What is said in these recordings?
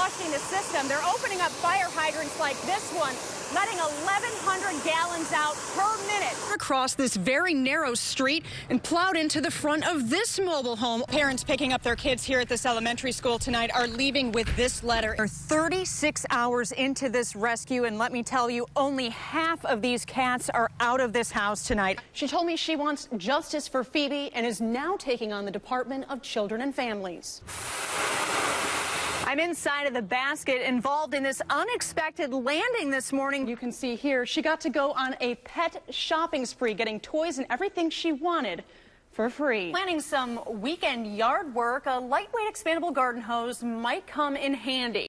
flushing the system. They're opening up fire hydrants like this one, letting 1,100 gallons out per minute. Across this very narrow street and plowed into the front of this mobile home. Parents picking up their kids here at this elementary school tonight are leaving with this letter. They're 36 hours into this rescue, and let me tell you, only half of these cats are out of this house tonight. She told me she wants justice for Phoebe and is now taking on the Department of Children and Families. I'm inside of the basket involved in this unexpected landing this morning. You can see here she got to go on a pet shopping spree, getting toys and everything she wanted for free. Planning some weekend yard work, a lightweight expandable garden hose might come in handy.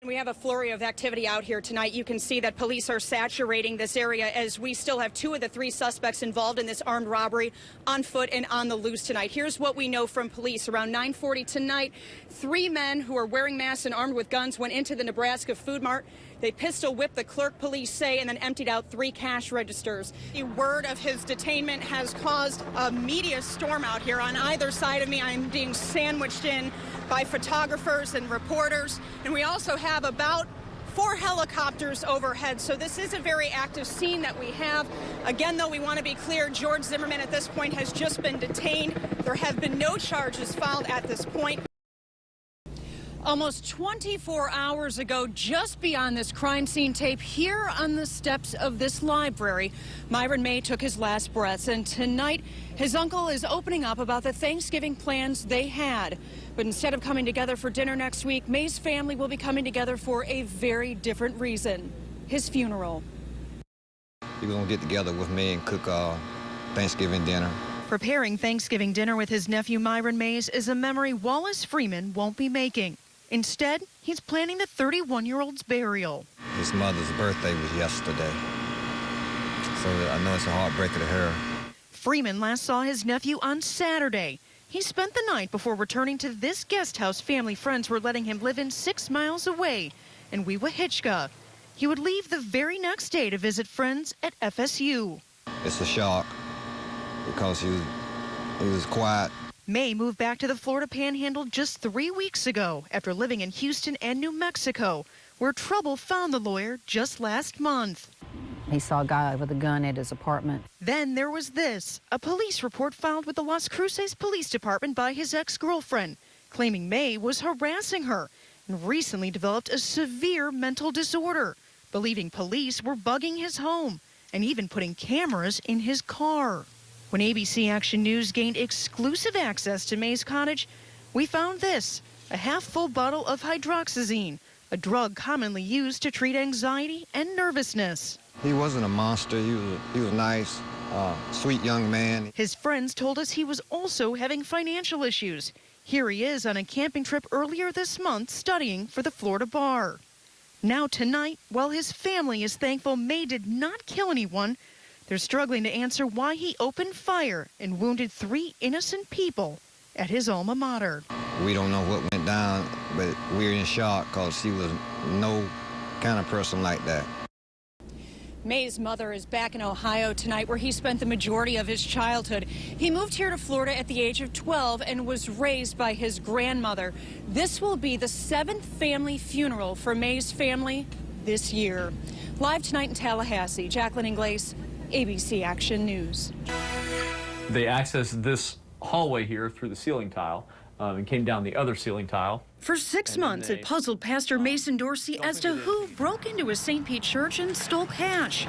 We have a flurry of activity out here tonight. You can see that police are saturating this area as we still have 2 of the 3 suspects involved in this armed robbery on foot and on the loose tonight. Here's what we know from police. Around 9:40 tonight, 3 men who are wearing masks and armed with guns went into the Nebraska Food Mart. They pistol whipped the clerk, police say, and then emptied out 3 cash registers. The word of his detainment has caused a media storm out here. On either side of me, I'm being sandwiched in by photographers and reporters, and we also have about 4 helicopters overhead, so this is a very active scene that we have. Again, though, we want to be clear, George Zimmerman at this point has just been detained. There have been no charges filed at this point. Almost 24 hours ago, just beyond this crime scene tape, here on the steps of this library, Myron May took his last breaths, and tonight his uncle is opening up about the Thanksgiving plans they had. But instead of coming together for dinner next week, May's family will be coming together for a very different reason: his funeral. He was going to get together with me and cook Thanksgiving dinner. Preparing Thanksgiving dinner with his nephew Myron Mays is a memory Wallace Freeman won't be making. Instead, he's planning the 31-year-old's burial. His mother's birthday was yesterday, so I know it's a heartbreaker to her. Freeman last saw his nephew on Saturday. He spent the night before returning to this guest house family friends were letting him live in 6 miles away in Weewahitchka. He would leave the very next day to visit friends at FSU. It's a shock because he was quiet. May moved back to the Florida Panhandle just 3 weeks ago after living in Houston and New Mexico, where trouble found the lawyer just last month. He saw a guy with a gun at his apartment. Then there was this, a police report filed with the Las Cruces Police Department by his ex-girlfriend, claiming May was harassing her and recently developed a severe mental disorder, believing police were bugging his home and even putting cameras in his car. When ABC Action News gained exclusive access to May's cottage, we found this, a half-full bottle of hydroxyzine, a drug commonly used to treat anxiety and nervousness. He wasn't a monster. He was nice, sweet young man. His friends told us he was also having financial issues. Here he is on a camping trip earlier this month studying for the Florida bar. Now tonight, while his family is thankful May did not kill anyone, they're struggling to answer why he opened fire and wounded 3 innocent people at his alma mater. We don't know what went down, but we're in shock because he was no kind of person like that. May's mother is back in Ohio tonight, where he spent the majority of his childhood. He moved here to Florida at the age of 12 and was raised by his grandmother. This will be the 7th family funeral for May's family this year. Live tonight in Tallahassee, Jacqueline Ingles, ABC Action News. They accessed this hallway here through the ceiling tile and came down the other ceiling tile. For 6 months, it puzzled Pastor Mason Dorsey as to who broke into a St. Pete church and stole cash.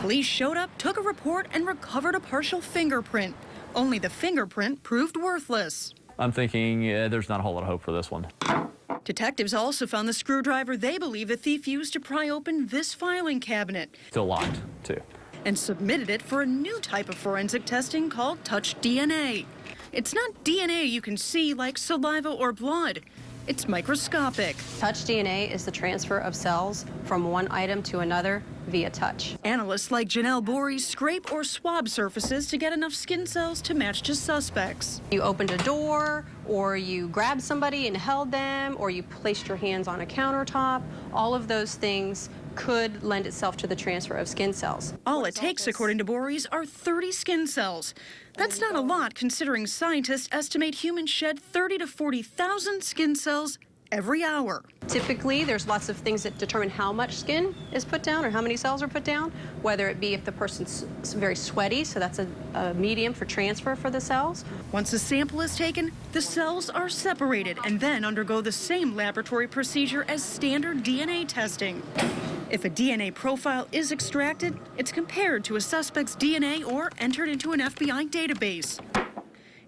Police showed up, took a report, and recovered a partial fingerprint. Only the fingerprint proved worthless. I'm thinking there's not a whole lot of hope for this one. Detectives also found the screwdriver they believe the thief used to pry open this filing cabinet. Still locked, too. And submitted it for a new type of forensic testing called touch DNA. It's not DNA you can see like saliva or blood. It's microscopic. Touch DNA is the transfer of cells from one item to another via touch. Analysts like Janelle Borey scrape or swab surfaces to get enough skin cells to match to suspects. You opened a door, or you grabbed somebody and held them, or you placed your hands on a countertop. All of those things could lend itself to the transfer of skin cells. All it takes, according to Borey's, are 30 skin cells. That's not a lot, considering scientists estimate humans shed 30 to 40,000 skin cells every hour. Typically, there's lots of things that determine how much skin is put down or how many cells are put down, whether it be if the person's very sweaty, so that's a medium for transfer for the cells. Once a sample is taken, the cells are separated and then undergo the same laboratory procedure as standard DNA testing. If a DNA profile is extracted, it's compared to a suspect's DNA or entered into an FBI database.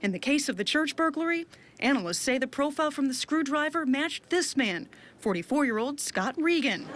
In the case of the church burglary, analysts say the profile from the screwdriver matched this man, 44-year-old Scott Regan.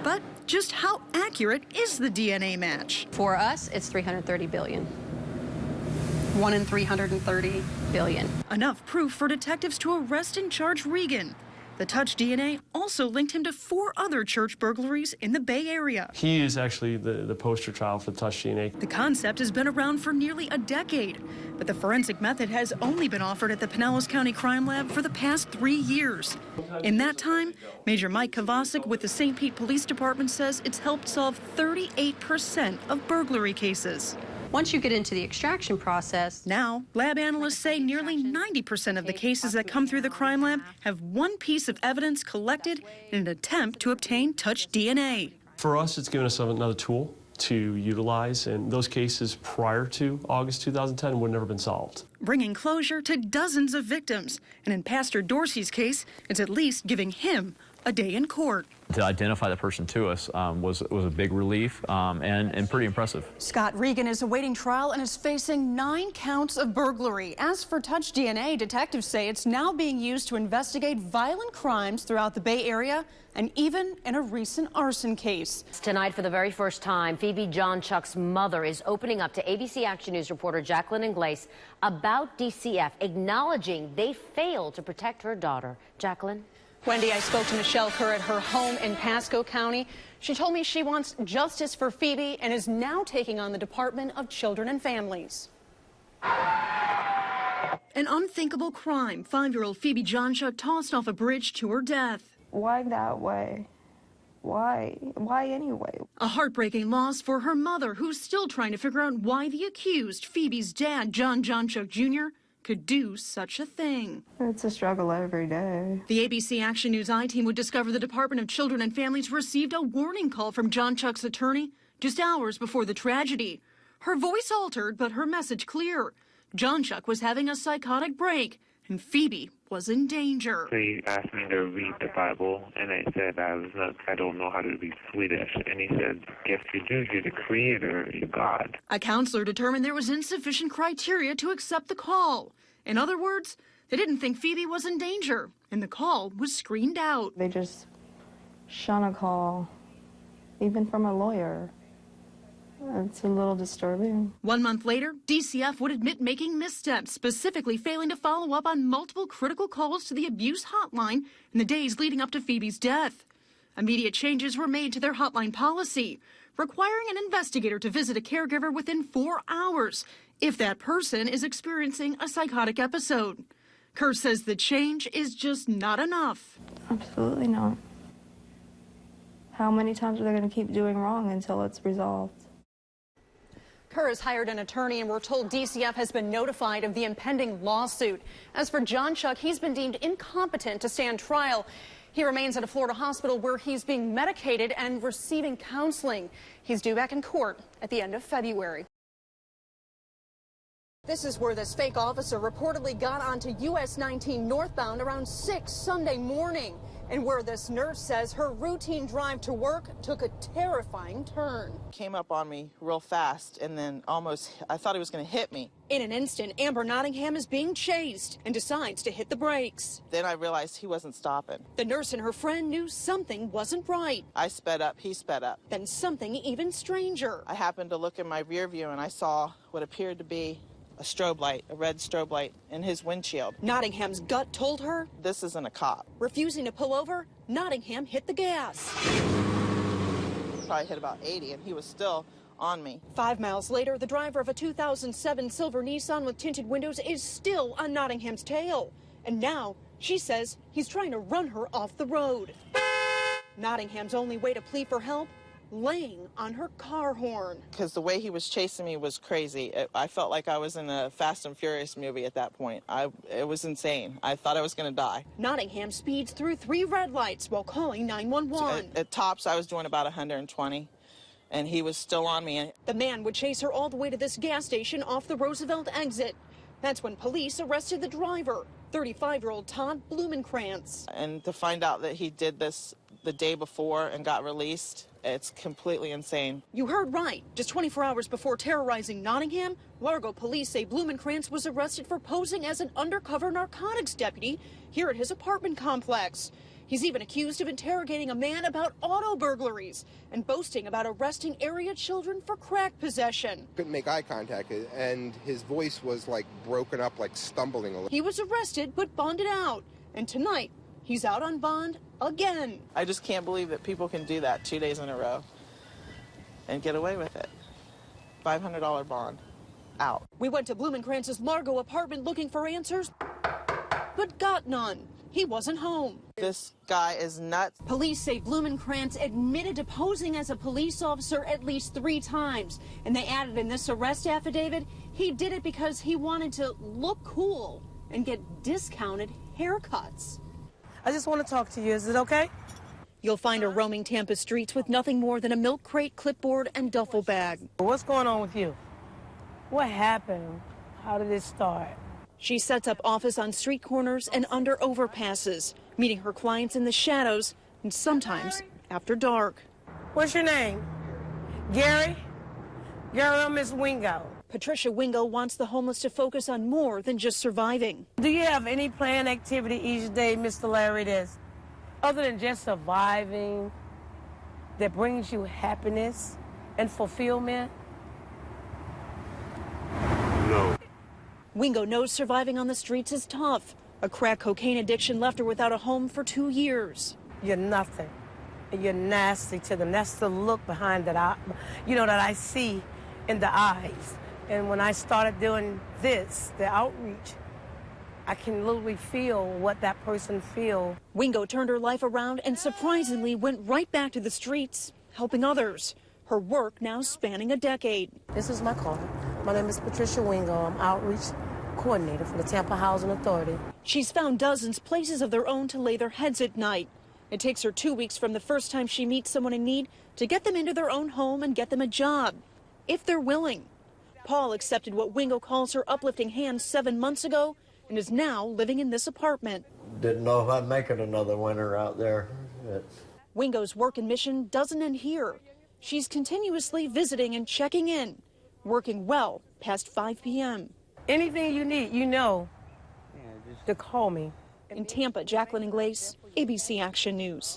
But just how accurate is the DNA match? For us, it's 330 billion. 1 in 330 billion. Enough proof for detectives to arrest and charge Regan. The touch DNA also linked him to 4 other church burglaries in the Bay Area. He is actually the poster child for touch DNA. The concept has been around for nearly a decade, but the forensic method has only been offered at the Pinellas County Crime Lab for the past 3 years. In that time, Major Mike Kovacic with the St. Pete Police Department says it's helped solve 38% of burglary cases. Once you get into the extraction process... Now, lab analysts say nearly 90% of the cases that come through the crime lab have one piece of evidence collected in an attempt to obtain touch DNA. For us, it's given us another tool to utilize, and those cases prior to August 2010 would have never been solved. Bringing closure to dozens of victims, and in Pastor Dorsey's case, it's at least giving him a day in court. To identify the person to us was a big relief and pretty impressive. Scott Regan is awaiting trial and is facing 9 counts of burglary. As for touch DNA, detectives say it's now being used to investigate violent crimes throughout the Bay Area and even in a recent arson case. Tonight, for the very first time, Phoebe Johnchuk's mother is opening up to ABC Action News reporter Jacqueline Ingles about DCF, acknowledging they failed to protect her daughter. Jacqueline? Wendy, I spoke to Michelle Kerr at her home in Pasco County. She told me she wants justice for Phoebe and is now taking on the Department of Children and Families. An unthinkable crime. 5-year-old Phoebe Johnchuk tossed off a bridge to her death. Why that way? Why? Why anyway? A heartbreaking loss for her mother, who's still trying to figure out why the accused, Phoebe's dad, John Johnchuk Jr., could do such a thing. It's a struggle every day. The ABC Action News I-team would discover the Department of Children and Families received a warning call from Johnchuk's attorney just hours before the tragedy. Her voice altered, but her message clear. Johnchuk was having a psychotic break, and Phoebe was in danger. He asked me to read the Bible, and I said I don't know how to read Swedish. And he said, yes, you do. You're the creator. You're God. A counselor determined there was insufficient criteria to accept the call. In other words, they didn't think Phoebe was in danger, and the call was screened out. They just shun a call, even from a lawyer. It's a little disturbing. 1 month later, DCF would admit making missteps, specifically failing to follow up on multiple critical calls to the abuse hotline in the days leading up to Phoebe's death. Immediate changes were made to their hotline policy, requiring an investigator to visit a caregiver within 4 hours if that person is experiencing a psychotic episode. Kerr says the change is just not enough. Absolutely not. How many times are they going to keep doing wrong until it's resolved? Kerr has hired an attorney, and we're told DCF has been notified of the impending lawsuit. As for Johnchuk, he's been deemed incompetent to stand trial. He remains at a Florida hospital where he's being medicated and receiving counseling. He's due back in court at the end of February. This is where this fake officer reportedly got onto US 19 northbound around 6 Sunday morning, and where this nurse says her routine drive to work took a terrifying turn. Came up on me real fast, and then I thought he was going to hit me. In an instant, Amber Nottingham is being chased and decides to hit the brakes. Then I realized he wasn't stopping. The nurse and her friend knew something wasn't right. I sped up, he sped up. Then something even stranger. I happened to look in my rear view, and I saw what appeared to be a strobe light, a red strobe light in his windshield. Nottingham's gut told her, this isn't a cop. Refusing to pull over, Nottingham hit the gas. Probably hit about 80, and he was still on me. 5 miles later, the driver of a 2007 silver Nissan with tinted windows is still on Nottingham's tail. And now she says he's trying to run her off the road. Nottingham's only way to plead for help, laying on her car horn. Because the way he was chasing me was crazy. I felt like I was in a Fast and Furious movie at that point. It was insane. I thought I was going to die. Nottingham speeds through 3 red lights while calling 911. At tops, I was doing about 120, and he was still on me. The man would chase her all the way to this gas station off the Roosevelt exit. That's when police arrested the driver, 35-year-old Todd Blumenkrantz. And to find out that he did this the day before and got released, it's completely insane. You heard right. Just 24 hours before terrorizing Nottingham, Largo police say Blumenkrantz was arrested for posing as an undercover narcotics deputy here at his apartment complex. He's even accused of interrogating a man about auto burglaries and boasting about arresting area children for crack possession. Couldn't make eye contact, and his voice was like broken up, like stumbling a little. He was arrested but bonded out, and tonight he's out on bond again. I just can't believe that people can do that 2 days in a row and get away with it. $500 bond. Out. We went to Blumenkrantz's Largo apartment looking for answers, but got none. He wasn't home. This guy is nuts. Police say Blumenkrantz admitted to posing as a police officer at least 3 times. And they added in this arrest affidavit, he did it because he wanted to look cool and get discounted haircuts. I just want to talk to you. Is it okay? You'll find her roaming Tampa streets with nothing more than a milk crate, clipboard, and duffel bag. What's going on with you? What happened? How did it start? She sets up office on street corners and under overpasses, meeting her clients in the shadows and sometimes after dark. What's your name? Gary? Gary, I'm Miss Wingo. Patricia Wingo wants the homeless to focus on more than just surviving. Do you have any planned activity each day, Mr. Larry, that's other than just surviving, that brings you happiness and fulfillment? No. Wingo knows surviving on the streets is tough. A crack cocaine addiction left her without a home for 2 years. You're nothing. You're nasty to them. That's the look behind that that I see in the eyes. And when I started doing this, the outreach, I can literally feel what that person feels. Wingo turned her life around and surprisingly went right back to the streets, helping others. Her work now spanning a decade. This is my card. My name is Patricia Wingo. I'm outreach coordinator for the Tampa Housing Authority. She's found dozens places of their own to lay their heads at night. It takes her 2 weeks from the first time she meets someone in need to get them into their own home and get them a job, if they're willing. Paul accepted what Wingo calls her uplifting hand 7 months ago and is now living in this apartment. Didn't know if I'd make it another winter out there. Wingo's work and mission doesn't end here. She's continuously visiting and checking in, working well past 5 p.m. Anything you need, to call me. In Tampa, Jacqueline Ingles, ABC Action News.